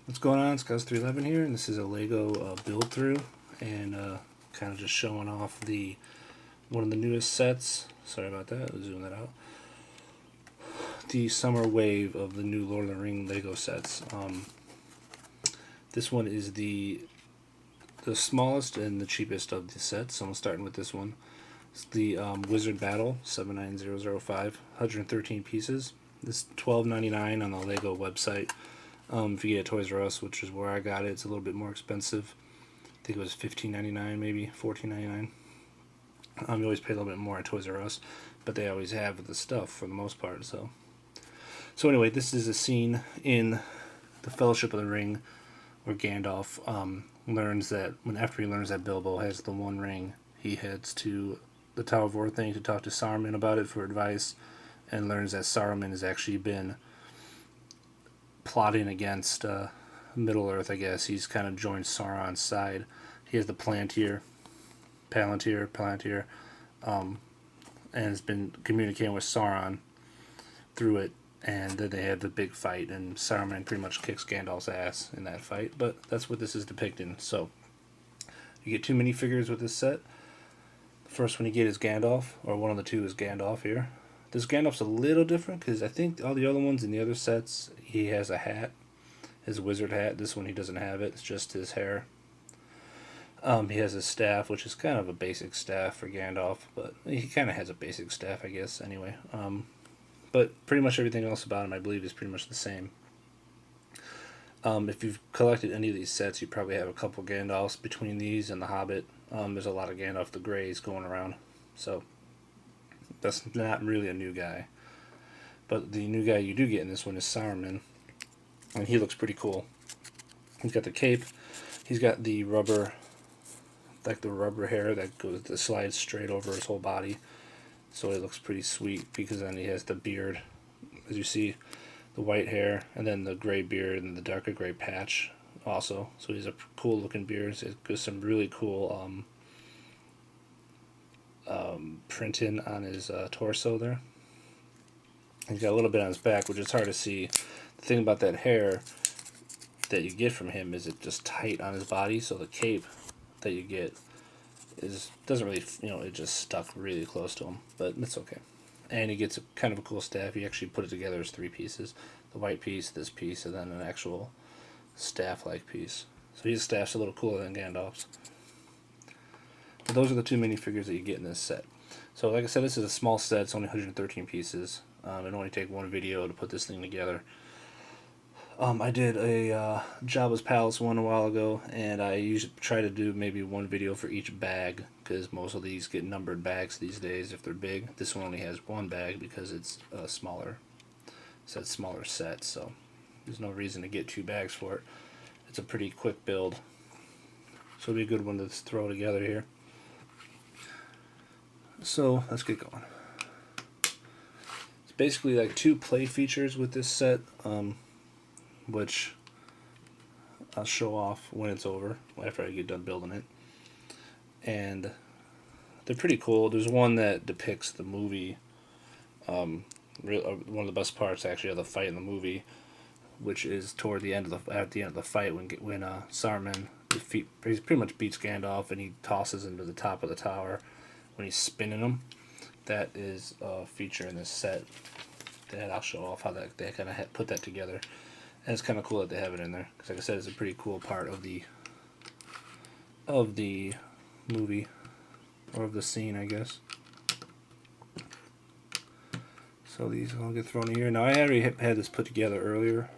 What's going on? It's Gus311 here, and this is a Lego build through, and kind of just showing off one of the newest sets. Sorry about that. I'll zoom that out. The summer wave of the new Lord of the Ring Lego sets. This one is the smallest and the cheapest of the sets. So I'm starting with this one. It's the Wizard Battle 79005, 113 pieces. This is $12.99 on the Lego website. If you get Toys R Us, which is where I got it, it's a little bit more expensive. I think it was $15.99, maybe $14.99. You always pay a little bit more at Toys R Us, but they always have the stuff for the most part. So anyway, this is a scene in the Fellowship of the Ring where Gandalf learns that after he learns that Bilbo has the One Ring, he heads to the Tower of Orthanc to talk to Saruman about it for advice, and learns that Saruman has actually been plotting against Middle Earth, I guess. He's kind of joined Sauron's side. He has the Palantir, and has been communicating with Sauron through it, and then they have the big fight, and Saruman pretty much kicks Gandalf's ass in that fight, but that's what this is depicting. So, you get two minifigures with this set. The first one you get is Gandalf, or one of the two is Gandalf here. This Gandalf's a little different because I think all the other ones in the other sets, he has a hat, his wizard hat. This one he doesn't have it, it's just his hair. He has his staff, which is kind of a basic staff for Gandalf, but he kind of has a basic staff, I guess, anyway. But pretty much everything else about him, I believe, is pretty much the same. If you've collected any of these sets, you probably have a couple Gandalfs between these and the Hobbit. There's a lot of Gandalf the Greys going around, so that's not really a new guy. But the new guy you do get in this one is Saruman, and he looks pretty cool. He's got the cape. He's got the rubber, like the rubber hair that slides straight over his whole body. So it looks pretty sweet, because then he has the beard, as you see, the white hair, and then the gray beard and the darker gray patch also. So he's a cool looking beard. It gives some really cool printing on his torso there. He's got a little bit on his back, which is hard to see. The thing about that hair that you get from him is it's just tight on his body, so the cape that you get doesn't really, it just stuck really close to him, but it's okay. And he gets kind of a cool staff. He actually put it together as three pieces: the white piece, this piece, and then an actual staff-like piece. So his staff's a little cooler than Gandalf's. But those are the two minifigures that you get in this set. So like I said, this is a small set. It's only 113 pieces. It only take one video to put this thing together. I did a Jabba's Palace one a while ago, and I usually try to do maybe one video for each bag, because most of these get numbered bags these days if they're big. This one only has one bag because it's a smaller set, so there's no reason to get two bags for it. It's a pretty quick build, so it'll be a good one to throw together here. So let's get going. It's basically like two play features with this set, which I'll show off when it's over, after I get done building it. And they're pretty cool. There's one that depicts the movie, one of the best parts actually of the fight in the movie, which is toward the end of the fight when Saruman he pretty much beats Gandalf, and he tosses him to the top of the tower when he's spinning him. That is a feature in this set that I'll show off how they kind of put that together. And it's kind of cool that they have it in there, because like I said, it's a pretty cool part of the movie, or of the scene, I guess. So these all get thrown in here. Now, I already had this put together earlier,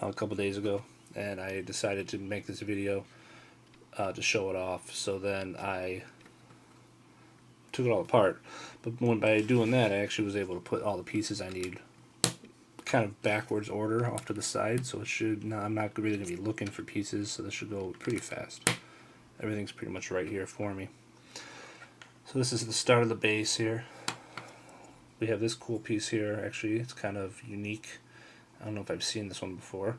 a couple days ago, and I decided to make this video to show it off. So then I took it all apart, but by doing that, I actually was able to put all the pieces I need kind of backwards order off to the side, so I'm not really going to be looking for pieces, so this should go pretty fast. Everything's pretty much right here for me. So this is the start of the base here. We have this cool piece here. Actually, it's kind of unique. I don't know if I've seen this one before,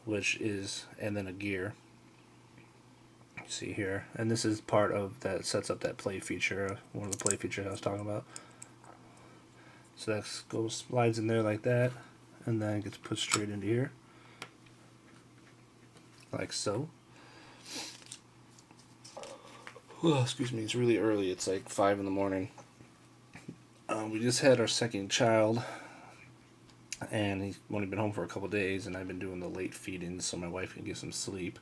and then a gear. You see here, and this is part of that, sets up that play feature, one of the play features I was talking about. So that slides in there like that, and then it gets put straight into here. like so. Oh, excuse me, it's really early. It's like 5 in the morning. We just had our second child, and he's only been home for a couple days, and I've been doing the late feedings so my wife can get some sleep.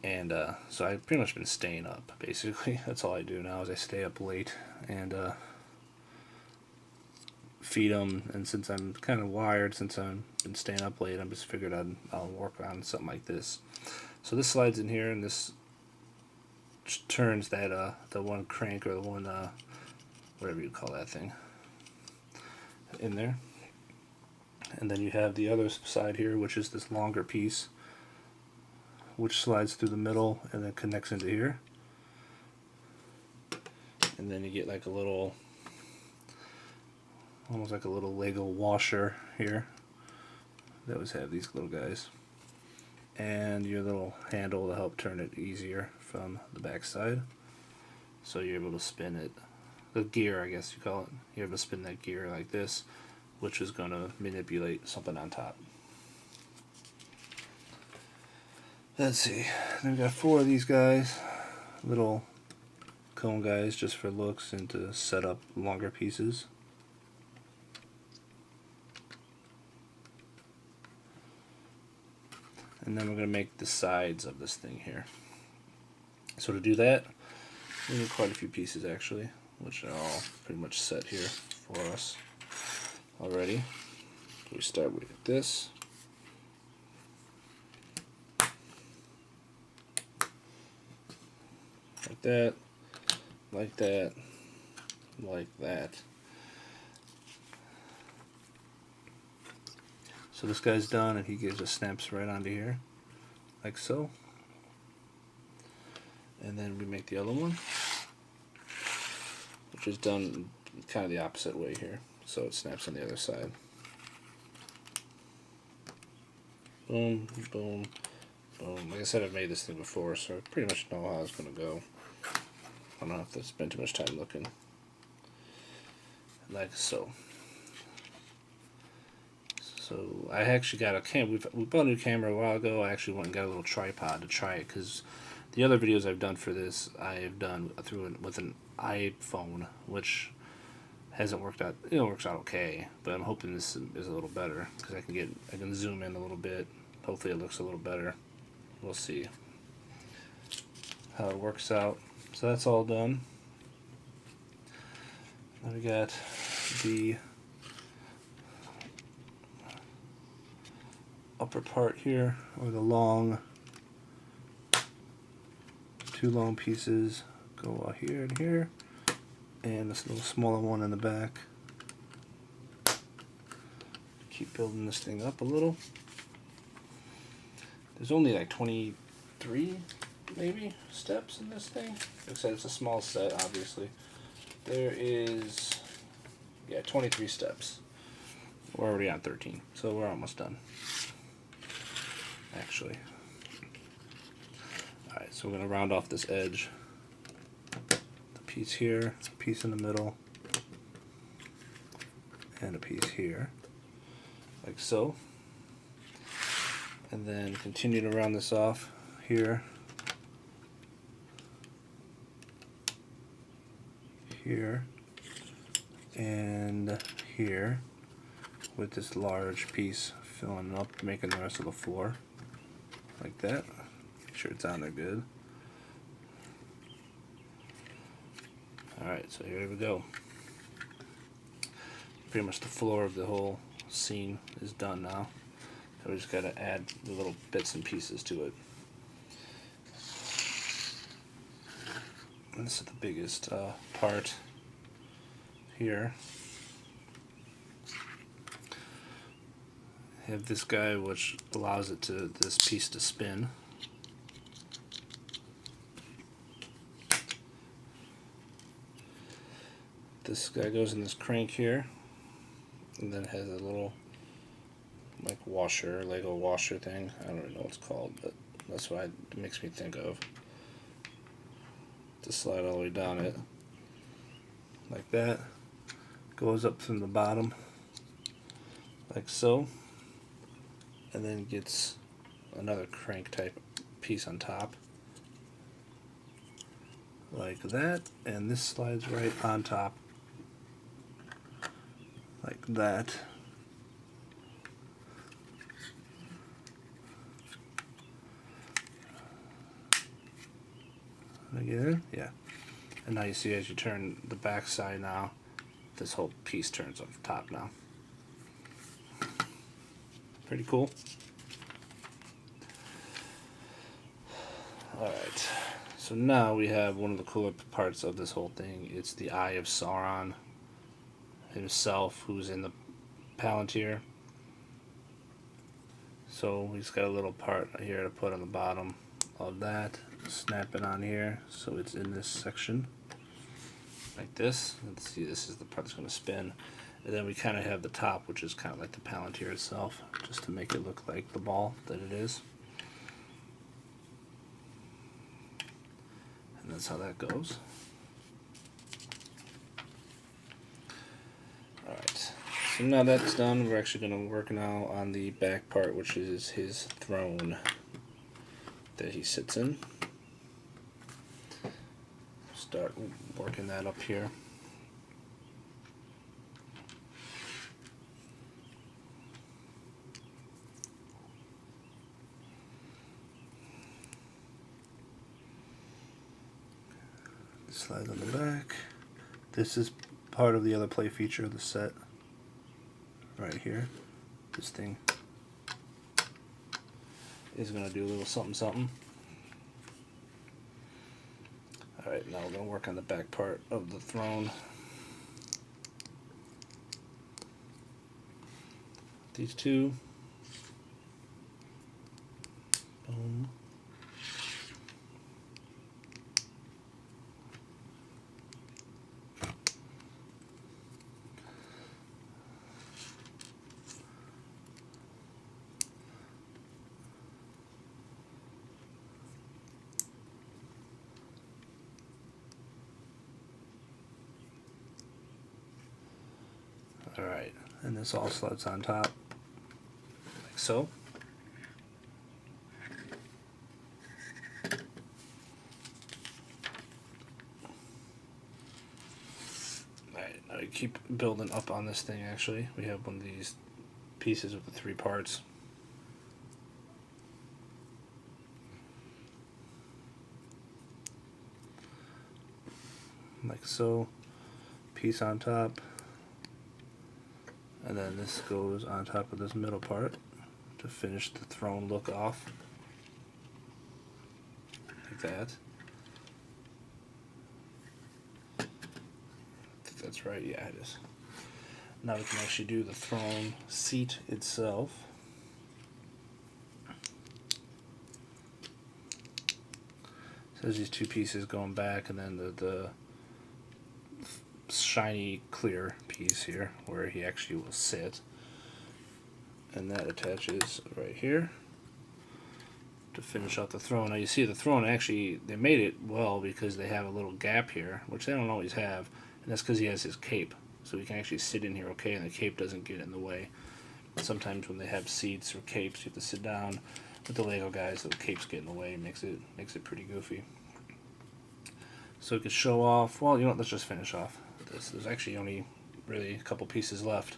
And so I've pretty much been staying up, basically. That's all I do now is I stay up late and feed them. And since I'm kind of wired, since I've been staying up late, I just figured I'll work on something like this. So this slides in here, and this turns that the one crank or the one whatever you call that thing in there. And then you have the other side here, which is this longer piece, which slides through the middle and then connects into here. And then you get like a little, almost like a little Lego washer here. They always have these little guys. And your little handle to help turn it easier from the back side. So you're able to spin it. The gear, I guess you call it. You're able to spin that gear like this, which is going to manipulate something on top. Let's see. Then we got 4 of these guys, little cone guys, just for looks and to set up longer pieces. And then we're going to make the sides of this thing here. So to do that, we need quite a few pieces actually, which are all pretty much set here for us already. So we start with this. Like that, like that, like that. So this guy's done, and he gives us snaps right onto here, like so. And then we make the other one, which is done kind of the opposite way here. So it snaps on the other side. Boom, boom, boom. Like I said, I've made this thing before, so I pretty much know how it's going to go. I don't have to spend too much time looking. Like so. So I actually got a camera. We bought a new camera a while ago. I actually went and got a little tripod to try it, because the other videos I've done for this, I've done with an iPhone, which hasn't worked out. It works out okay, but I'm hoping this is a little better, because I can zoom in a little bit. Hopefully it looks a little better. We'll see how it works out. So that's all done. Now we got the upper part here, or the long, 2 long pieces go out here and here, and this little smaller one in the back. Keep building this thing up a little. There's only like 23 maybe steps in this thing. Except it's a small set, obviously. There is, yeah, 23 steps. We're already on 13, so we're almost done. Actually. Alright, so we're going to round off this edge. The piece here, a piece in the middle, and a piece here, like so. And then continue to round this off here, here, and here, with this large piece filling up, making the rest of the floor like that. Make sure it's on there good. Alright, so here we go. Pretty much the floor of the whole scene is done now. So we just got to add the little bits and pieces to it. And this is the biggest part here. Have this guy, which allows this piece to spin. This guy goes in this crank here, and then it has a little like washer, Lego washer thing. I don't really know what it's called, but that's what it makes me think of. To slide all the way down it, like that. Goes up from the bottom, like so. And then gets another crank type piece on top, like that, and this slides right on top, like that. Again, yeah. And now you see as you turn the back side now, this whole piece turns off the top now. Pretty cool. Alright, so now we have one of the cooler parts of this whole thing. It's the Eye of Sauron himself, who's in the Palantir. So he's got a little part here to put on the bottom of that. Snap it on here so it's in this section like this. Let's see, this is the part that's going to spin. And then we kind of have the top, which is kind of like the Palantir itself, just to make it look like the ball that it is. And that's how that goes. Alright, so now that's done, we're actually going to work now on the back part, which is his throne that he sits in. Start working that up here. Slide on the back. This is part of the other play feature of the set. Right here. This thing is going to do a little something something. Alright, now we're going to work on the back part of the throne. These two. Boom. Alright, and this all slides on top, like so. Alright, now we keep building up on this thing actually. We have one of these pieces with the 3 parts. Like so, piece on top. And then this goes on top of this middle part to finish the throne look off. Like that. I think that's right, yeah it is. Now we can actually do the throne seat itself. So there's these 2 pieces going back, and then the shiny clear piece here where he actually will sit, and that attaches right here to finish out the throne. Now you see the throne, actually they made it well because they have a little gap here, which they don't always have, and that's because he has his cape, so he can actually sit in here okay, and the cape doesn't get in the way. Sometimes when they have seats or capes you have to sit down. With the Lego guys, the capes get in the way, makes it pretty goofy. So we could show off, well, you know what, let's just finish off this. There's actually only really a couple pieces left.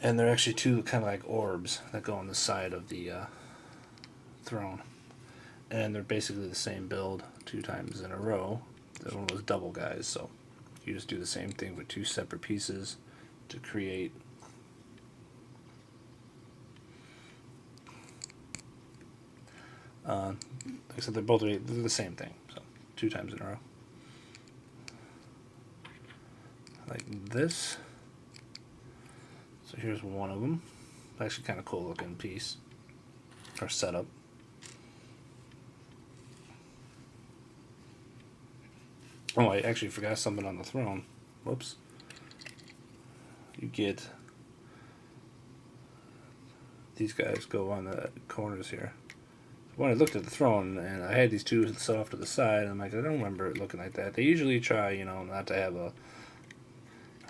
And they're actually 2 kind of like orbs that go on the side of the throne. And they're basically the same build 2 times in a row. They're one of those double guys, so you just do the same thing with 2 separate pieces to create like I said, they're the same thing, so 2 times in a row. Like this. So here's one of them. Actually kind of cool looking piece or setup. Oh, I actually forgot something on the throne. Whoops. You get these guys go on the corners here. When I looked at the throne and I had these 2 set off to the side, I'm like, I don't remember it looking like that. They usually try, you know, not to have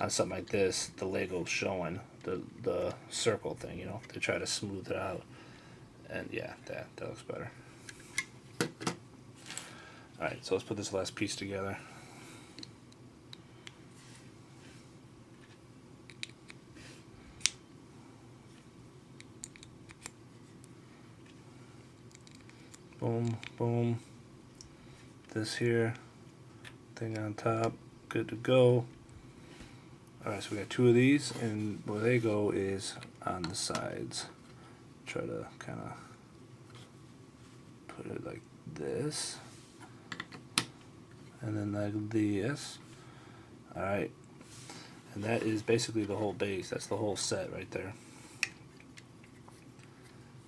on something like this, the Lego showing the circle thing, you know. They try to smooth it out. And yeah, that looks better. Alright, so let's put this last piece together. Boom, boom. This here, thing on top, good to go. Alright, so we got 2 of these, and where they go is on the sides. Try to kind of put it like this, and then like this. Alright, and that is basically the whole base. That's the whole set right there.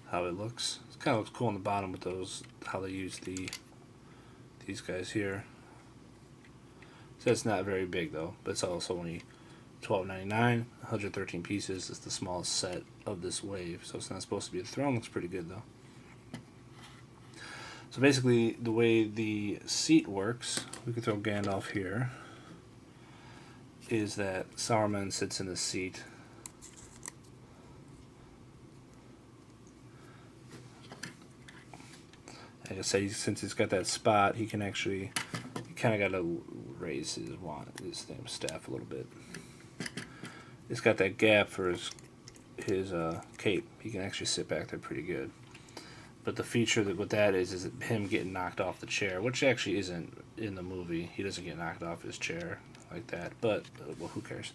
How it looks. It kind of looks cool on the bottom with those, how they use these guys here. So it's not very big though, but it's also only $12.99, 113 pieces. It's the smallest set of this wave, so it's not supposed to be a throne. Looks pretty good though. So basically, the way the seat works, we can throw Gandalf here, is that Saruman sits in the seat. Like I said, since he's got that spot, he can actually, you kind of got to raise his staff a little bit. It's got that gap for his cape. He can actually sit back there pretty good. But the feature with that is him getting knocked off the chair, which actually isn't in the movie. He doesn't get knocked off his chair like that, but well, who cares?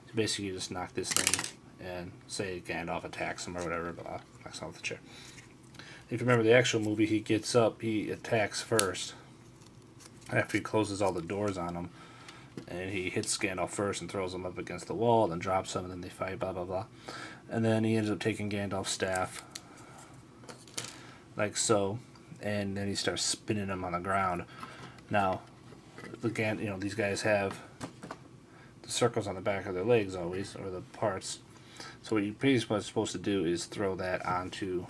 So basically, you just knock this thing, and say Gandalf attacks him or whatever, blah, knocks him off the chair. If you remember the actual movie, he gets up, he attacks first, after he closes all the doors on him, and he hits Gandalf first and throws him up against the wall, then drops him, and then they fight, blah, blah, blah. And then he ends up taking Gandalf's staff, like so, and then he starts spinning him on the ground. Now, these guys have the circles on the back of their legs always, or the parts. So what you're pretty much supposed to do is throw that onto,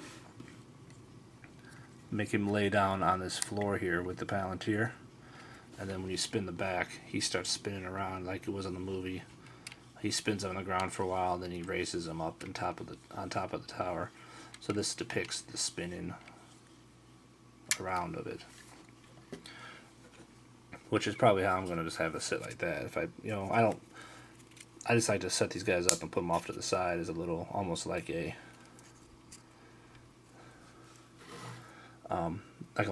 make him lay down on this floor here with the Palantir, and then when you spin the back, he starts spinning around like it was in the movie. He spins on the ground for a while, then he raises him up on top of the tower. So this depicts the spinning around of it, which is probably how I'm going to just have it sit like that. If I just like to set these guys up and put them off to the side as a little, almost like a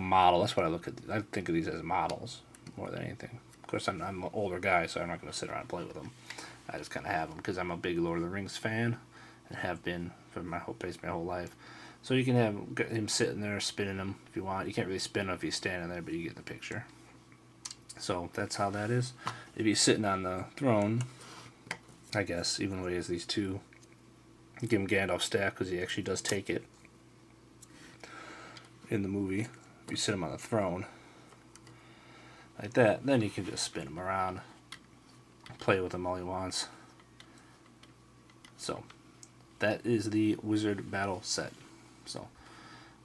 model. That's what I look at. I think of these as models more than anything. Of course, I'm an older guy, so I'm not going to sit around and play with them. I just kind of have them because I'm a big Lord of the Rings fan and have been for my whole life. So you can have him sitting there spinning them if you want. You can't really spin him if he's standing there, but you get the picture. So that's how that is. If he's sitting on the throne, I guess, even though he has these two, you give him Gandalf's staff because he actually does take it in the movie. If you sit him on the throne like that, then you can just spin him around, play with him all he wants. So that is the Wizard Battle set. So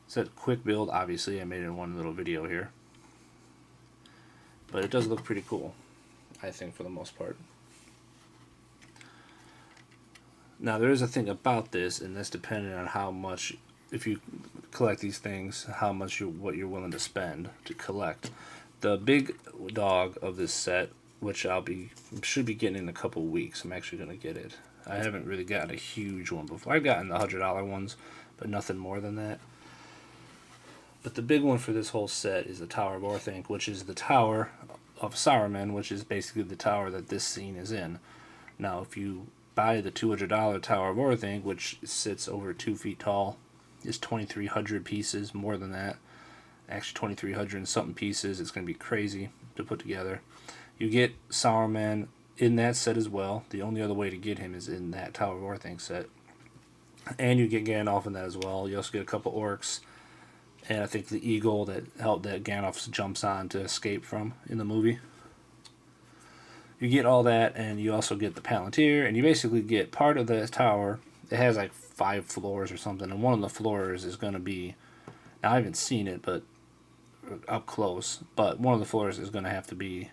it's a quick build. Obviously, I made it in one little video here, but it does look pretty cool, I think, for the most part. Now there is a thing about this, and that's dependent on how much, if you collect these things, how much what you're willing to spend to collect. The big dog of this set, which should be getting in a couple weeks. I'm actually going to get it. I haven't really gotten a huge one before. I've gotten the $100 ones, but nothing more than that. But the big one for this whole set is the Tower of Orthanc, which is the Tower of Saruman, which is basically the tower that this scene is in. Now, if you buy the $200 Tower of Orthanc, which sits over 2 feet tall, is 2,300 pieces, more than that. Actually, 2,300 and something pieces. It's going to be crazy to put together. You get Saruman in that set as well. The only other way to get him is in that Tower of Orthanc set. And you get Gandalf in that as well. You also get a couple orcs, and I think the eagle that Gandalf jumps on to escape from in the movie. You get all that, and you also get the Palantir, and you basically get part of the tower. It has like 5 floors or something, and one of the floors is going to be, now I haven't seen it, but up close, but one of the floors is going to have to be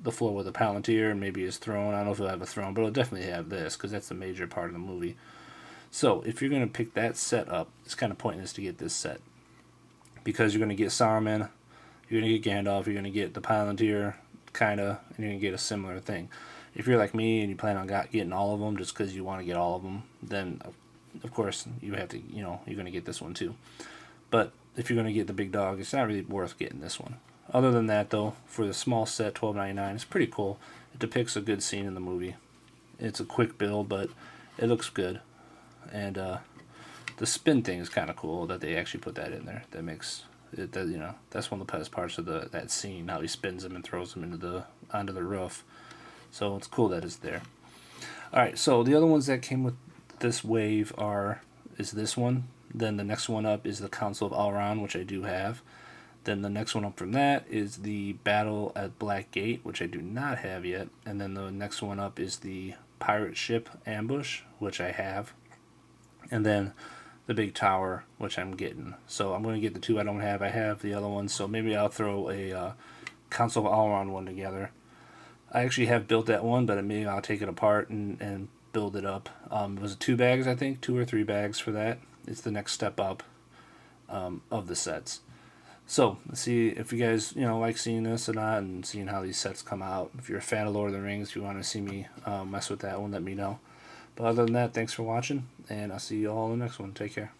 the floor with the Palantir and maybe his throne. I don't know if it'll have a throne, but it'll definitely have this, because that's a major part of the movie. So if you're going to pick that set up, it's kind of pointless to get this set, because you're going to get Saruman, you're going to get Gandalf, you're going to get the Palantir, kind of, and you're going to get a similar thing. If you're like me and you plan on getting all of them just because you want to get all of them, then of course you have to, you're going to get this one too. But if you're going to get the big dog, it's not really worth getting this one. Other than that, though, for the small set, $12.99, it's pretty cool. It depicts a good scene in the movie. It's a quick build, but it looks good. And the spin thing is kind of cool that they actually put that in there. That makes it, that's one of the best parts of that scene, how he spins him and throws him onto the roof. So it's cool that it's there. All right, so the other ones that came with this wave is this one. Then the next one up is the Council of Elrond, which I do have. Then the next one up from that is the Battle at Black Gate, which I do not have yet. And then the next one up is the Pirate Ship Ambush, which I have. And then the Big Tower, which I'm getting. So I'm going to get the two I don't have. I have the other ones, so maybe I'll throw a Council of Elrond one together. I actually have built that one, but maybe I'll take it apart and build it up. It was 2 bags, I think, 2 or 3 bags for that. It's the next step up of the sets. So let's see if you guys like seeing this or not, and seeing how these sets come out. If you're a fan of Lord of the Rings, if you want to see me mess with that one, let me know. But other than that, thanks for watching, and I'll see you all in the next one. Take care.